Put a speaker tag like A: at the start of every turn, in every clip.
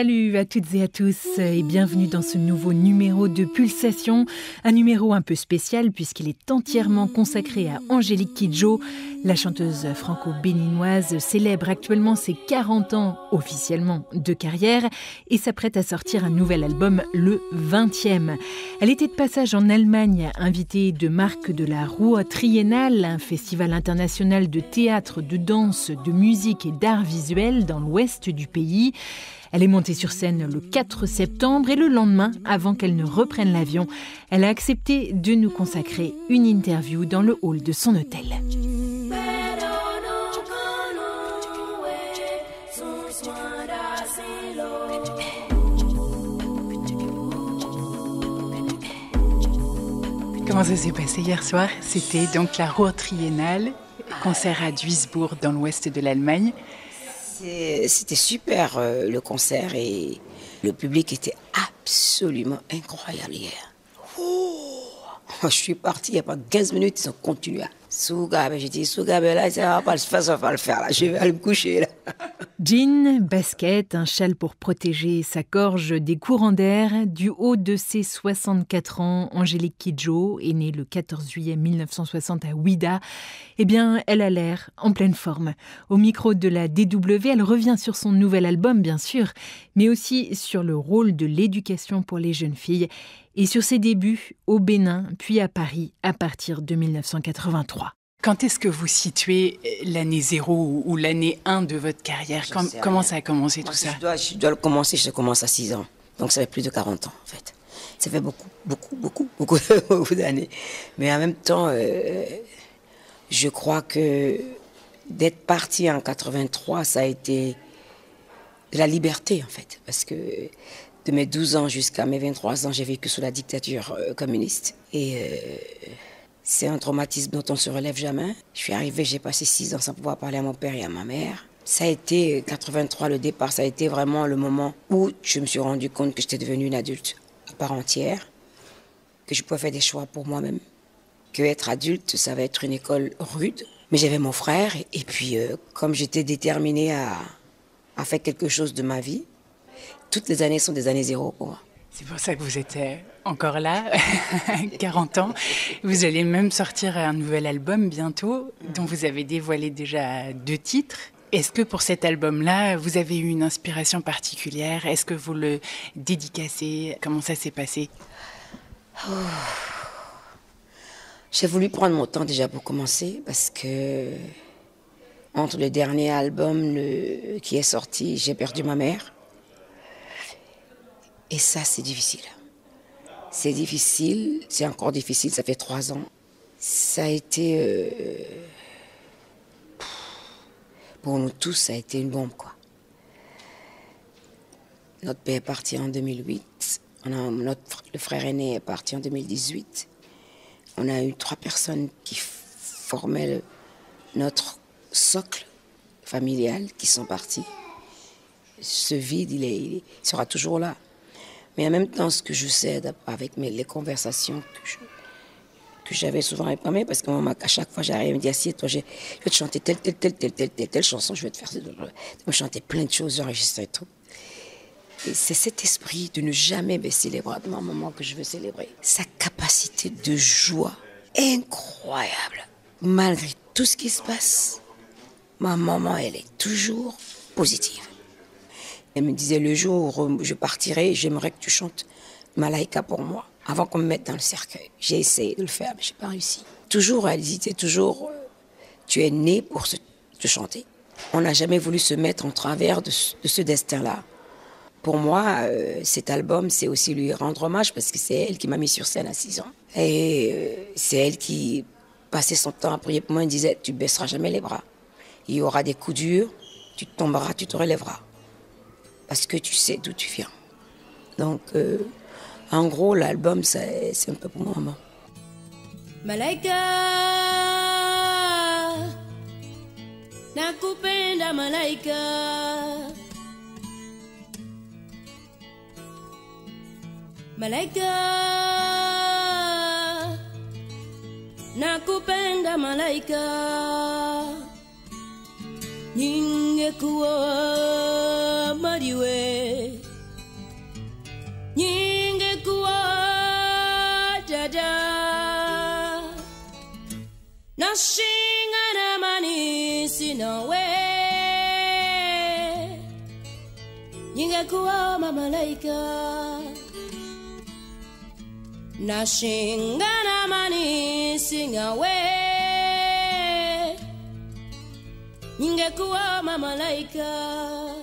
A: Salut à toutes et à tous et bienvenue dans ce nouveau numéro de Pulsation. Un numéro un peu spécial puisqu'il est entièrement consacré à Angélique Kidjo. La chanteuse franco-béninoise célèbre actuellement ses 40 ans officiellement de carrière et s'apprête à sortir un nouvel album, le 20e. Elle était de passage en Allemagne, invitée de marque de la Ruhr Triennale, un festival international de théâtre, de danse, de musique et d'art visuel dans l'ouest du pays. Elle est montée sur scène le 4 septembre et le lendemain, avant qu'elle ne reprenne l'avion, elle a accepté de nous consacrer une interview dans le hall de son hôtel. Comment ça s'est passé hier soir? C'était donc la Ruhr Triennale, concert à Duisbourg dans l'ouest de l'Allemagne.
B: C'était super le concert et le public était absolument incroyable hier. Je suis partie il n'y a pas 15 minutes, ils ont continué. J'ai dit, là, ça va pas le faire, là. Je vais aller me coucher, là.
A: Jean, basket, un châle pour protéger sa gorge des courants d'air. Du haut de ses 64 ans, Angélique Kidjo est née le 14 juillet 1960 à Ouida. Eh bien, elle a l'air en pleine forme. Au micro de la DW, elle revient sur son nouvel album, bien sûr, mais aussi sur le rôle de l'éducation pour les jeunes filles et sur ses débuts au Bénin, puis à Paris, à partir de 1983. Quand est-ce que vous situez l'année 0 ou l'année 1 de votre carrière? Comment ça a commencé tout ça?
B: Je dois le commencer, je commence à 6 ans. Donc ça fait plus de 40 ans en fait. Ça fait beaucoup d'années. Mais en même temps, je crois que d'être parti en 83, ça a été de la liberté en fait. Parce que de mes 12 ans jusqu'à mes 23 ans, j'ai vécu sous la dictature communiste. Et c'est un traumatisme dont on ne se relève jamais. Je suis arrivée, j'ai passé 6 ans sans pouvoir parler à mon père et à ma mère. Ça a été 83, le départ, ça a été vraiment le moment où je me suis rendu compte que j'étais devenue une adulte à part entière, que je pouvais faire des choix pour moi-même, que être adulte, ça va être une école rude. Mais j'avais mon frère et puis comme j'étais déterminée à faire quelque chose de ma vie, toutes les années sont des années 0 pour moi.
A: C'est pour ça que vous êtes encore là, 40 ans. Vous allez même sortir un nouvel album bientôt, dont vous avez dévoilé déjà 2 titres. Est-ce que pour cet album-là, vous avez eu une inspiration particulière? Est-ce que vous le dédicacez? Comment ça s'est passé?
B: J'ai voulu prendre mon temps déjà pour commencer, parce que entre le dernier album qui est sorti, j'ai perdu ma mère. Et ça, c'est difficile. C'est difficile, c'est encore difficile, ça fait 3 ans. Ça a été... pour nous tous, ça a été une bombe, quoi. Notre père est parti en 2008. Le frère aîné est parti en 2018. On a eu 3 personnes qui formaient notre socle familial qui sont partis. Ce vide, il sera toujours là. Mais en même temps, ce que je sais avec les conversations que j'avais souvent avec ma mère, parce qu'à chaque fois, j'arrive, elle me dit, assieds-toi, je vais te chanter telle chanson, je vais te faire... Je vais me chanter plein de choses, enregistrer tout. Et c'est cet esprit de ne jamais baisser les bras de ma maman que je veux célébrer. Sa capacité de joie incroyable. Malgré tout ce qui se passe, ma maman, elle est toujours positive. Elle me disait, le jour où je partirai, j'aimerais que tu chantes Malaika pour moi, avant qu'on me mette dans le cercueil. J'ai essayé de le faire, mais je n'ai pas réussi. Toujours, elle disait toujours, tu es né pour te chanter. On n'a jamais voulu se mettre en travers de ce destin-là. Pour moi, cet album, c'est aussi lui rendre hommage, parce que c'est elle qui m'a mis sur scène à 6 ans. Et c'est elle qui passait son temps à prier pour moi. Elle disait, tu ne baisseras jamais les bras. Il y aura des coups durs, tu tomberas, tu te relèveras. Parce que tu sais d'où tu viens. Donc, en gros, l'album, c'est un peu pour moi.
C: Malaika, nakupenda malaika. Malaika, nakupenda malaika. Ningekuwa mariwe da. Nashinga na mani sinawe. Ningekuwa mamalaika. Nashinga na mani sinawe. Ningekuwa mamalaika.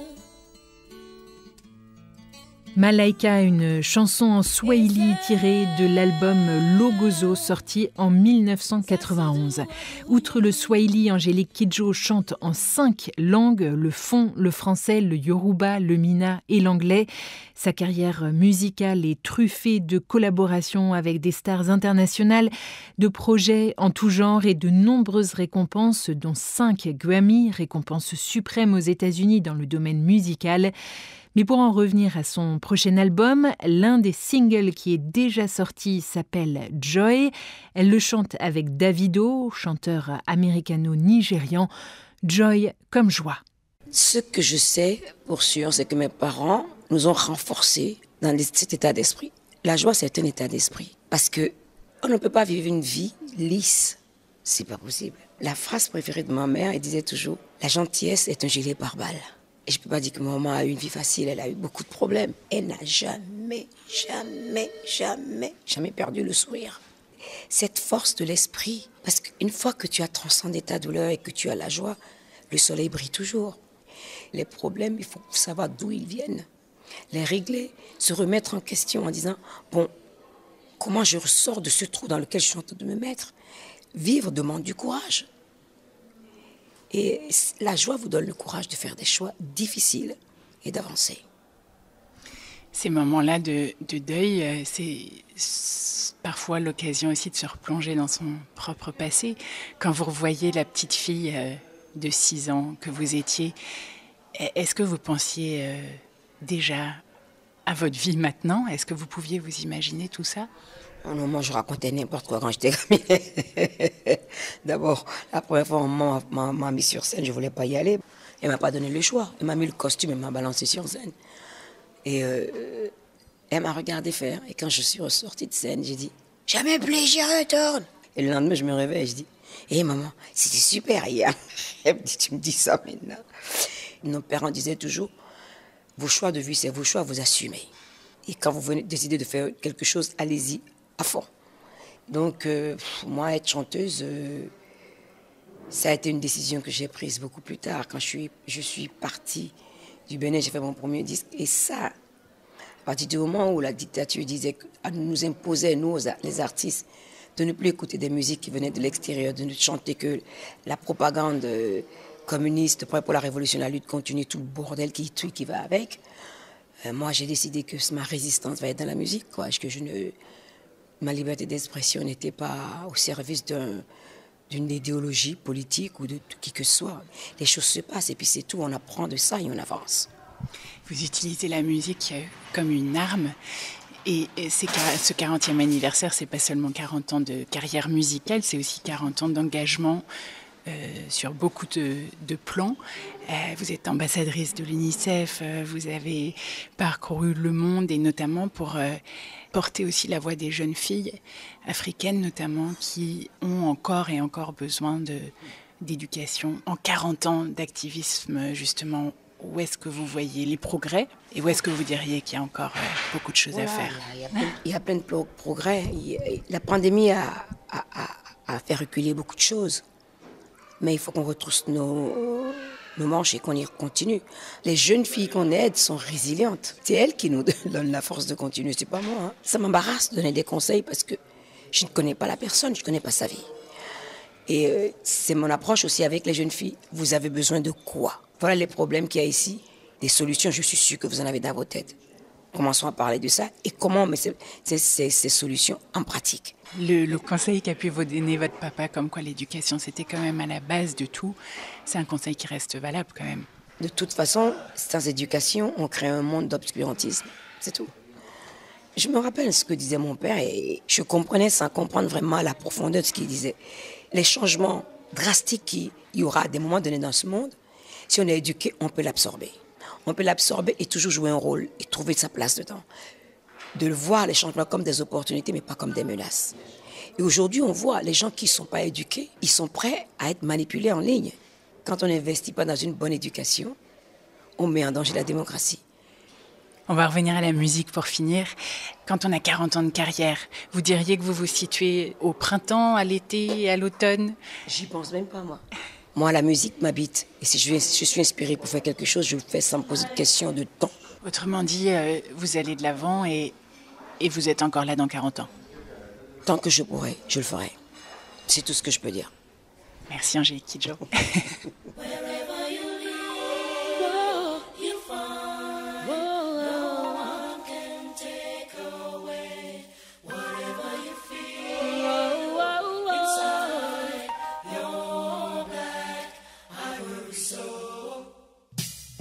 A: Malaika, une chanson en swahili tirée de l'album Logozo sorti en 1991. Outre le swahili, Angélique Kidjo chante en 5 langues, le fon, le français, le yoruba, le mina et l'anglais. Sa carrière musicale est truffée de collaborations avec des stars internationales, de projets en tout genre et de nombreuses récompenses, dont 5 Grammy, récompense suprême aux États-Unis dans le domaine musical. Mais pour en revenir à son prochain album, l'un des singles qui est déjà sorti s'appelle Joy. Elle le chante avec Davido, chanteur américano-nigérian. Joy comme joie.
B: Ce que je sais pour sûr, c'est que mes parents nous ont renforcés dans cet état d'esprit. La joie, c'est un état d'esprit. Parce que on ne peut pas vivre une vie lisse. C'est pas possible. La phrase préférée de ma mère, elle disait toujours « La gentillesse est un gilet pare-balles ». Et je ne peux pas dire que ma maman a eu une vie facile, elle a eu beaucoup de problèmes. Elle n'a jamais perdu le sourire. Cette force de l'esprit, parce qu'une fois que tu as transcendé ta douleur et que tu as la joie, le soleil brille toujours. Les problèmes, il faut savoir d'où ils viennent. Les régler, se remettre en question en disant « Bon, comment je ressors de ce trou dans lequel je suis en train de me mettre ?» Vivre demande du courage. Et la joie vous donne le courage de faire des choix difficiles et d'avancer.
D: Ces moments-là de deuil, c'est parfois l'occasion aussi de se replonger dans son propre passé. Quand vous revoyez la petite fille de 6 ans que vous étiez, est-ce que vous pensiez déjà à votre vie maintenant? Est-ce que vous pouviez vous imaginer tout ça?
B: Moi, je racontais n'importe quoi quand j'étais gamine. D'abord, la première fois, on m'a mis sur scène, je ne voulais pas y aller. Elle ne m'a pas donné le choix. Elle m'a mis le costume, elle m'a balancé sur scène. Et elle m'a regardé faire. Et quand je suis ressortie de scène, j'ai dit « Jamais plus, j'y retourne !» Et le lendemain, je me réveille et je dis « Hé maman, c'était super hier !» Elle me dit « Tu me dis ça maintenant ?» Nos parents disaient toujours « Vos choix de vie, c'est vos choix, vous assumez. Et quand vous venez décider de faire quelque chose, allez-y à fond. » Donc, moi, être chanteuse, ça a été une décision que j'ai prise beaucoup plus tard. Quand je suis partie du Bénin, j'ai fait mon premier disque. Et ça, à partir du moment où la dictature nous imposait, nous, les artistes, de ne plus écouter des musiques qui venaient de l'extérieur, de ne chanter que la propagande communiste, prêt pour la révolution, la lutte continue, tout le bordel qui va avec. Moi, j'ai décidé que ma résistance va être dans la musique, quoi. Ma liberté d'expression n'était pas au service d'une idéologie politique ou de qui que ce soit. Les choses se passent et puis c'est tout, on apprend de ça et on avance.
D: Vous utilisez la musique comme une arme. Et ce 40e anniversaire, c'est pas seulement 40 ans de carrière musicale, c'est aussi 40 ans d'engagement sur beaucoup de plans. Vous êtes ambassadrice de l'UNICEF, vous avez parcouru le monde et notamment pour porter aussi la voix des jeunes filles africaines notamment qui ont encore et encore besoin d'éducation. En 40 ans d'activisme, justement, où est-ce que vous voyez les progrès et où est-ce que vous diriez qu'il y a encore beaucoup de choses à faire?
B: Il y a plein de progrès. La pandémie a fait reculer beaucoup de choses. Mais il faut qu'on retrousse nos manches et qu'on y continue. Les jeunes filles qu'on aide sont résilientes. C'est elles qui nous donnent la force de continuer, c'est pas moi. Ça m'embarrasse de donner des conseils parce que je ne connais pas la personne, je ne connais pas sa vie. Et c'est mon approche aussi avec les jeunes filles. Vous avez besoin de quoi? Voilà les problèmes qu'il y a ici. Des solutions, je suis sûre que vous en avez dans vos têtes. Commençons à parler de ça et comment on met ces solutions en pratique.
D: Le conseil qu'a pu vous donner votre papa, comme quoi l'éducation, c'était quand même à la base de tout, c'est un conseil qui reste valable quand même.
B: De toute façon, sans éducation, on crée un monde d'obscurantisme. C'est tout. Je me rappelle ce que disait mon père et je comprenais sans comprendre vraiment la profondeur de ce qu'il disait. Les changements drastiques qu'il y aura à des moments donnés dans ce monde, si on est éduqué, on peut l'absorber. On peut l'absorber et toujours jouer un rôle et trouver sa place dedans. de voir les changements comme des opportunités, mais pas comme des menaces. Et aujourd'hui, on voit les gens qui ne sont pas éduqués, ils sont prêts à être manipulés en ligne. Quand on n'investit pas dans une bonne éducation, on met en danger la démocratie.
D: On va revenir à la musique pour finir. Quand on a 40 ans de carrière, vous diriez que vous vous situez au printemps, à l'été, à l'automne?
B: J'y pense même pas, moi. Moi, la musique m'habite. Et si je suis inspirée pour faire quelque chose, je le fais sans me poser de questions de temps.
D: Autrement dit, vous allez de l'avant et vous êtes encore là dans 40 ans.
B: Tant que je pourrai, je le ferai. C'est tout ce que je peux dire.
D: Merci Angélique Kidjo.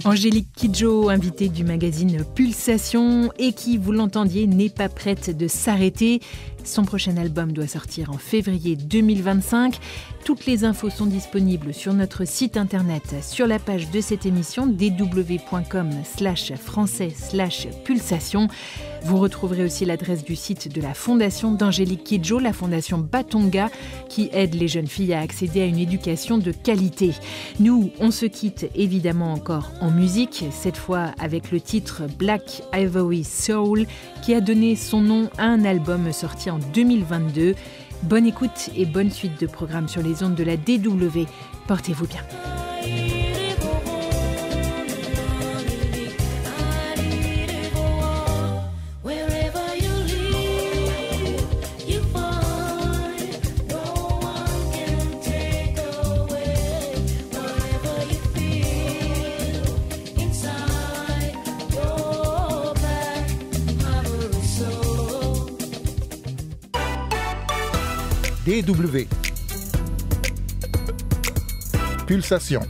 A: Angélique Kidjo, invitée du magazine Pulsation et qui, vous l'entendiez, n'est pas prête de s'arrêter. Son prochain album doit sortir en février 2025. Toutes les infos sont disponibles sur notre site internet, sur la page de cette émission dw.com/français/pulsation. Vous retrouverez aussi l'adresse du site de la fondation d'Angélique Kidjo, la fondation Batonga, qui aide les jeunes filles à accéder à une éducation de qualité. Nous, on se quitte évidemment encore en musique, cette fois avec le titre Black Ivory Soul, qui a donné son nom à un album sorti en 2022. Bonne écoute et bonne suite de programmes sur les ondes de la DW. Portez-vous bien.
E: DW. Pulsation.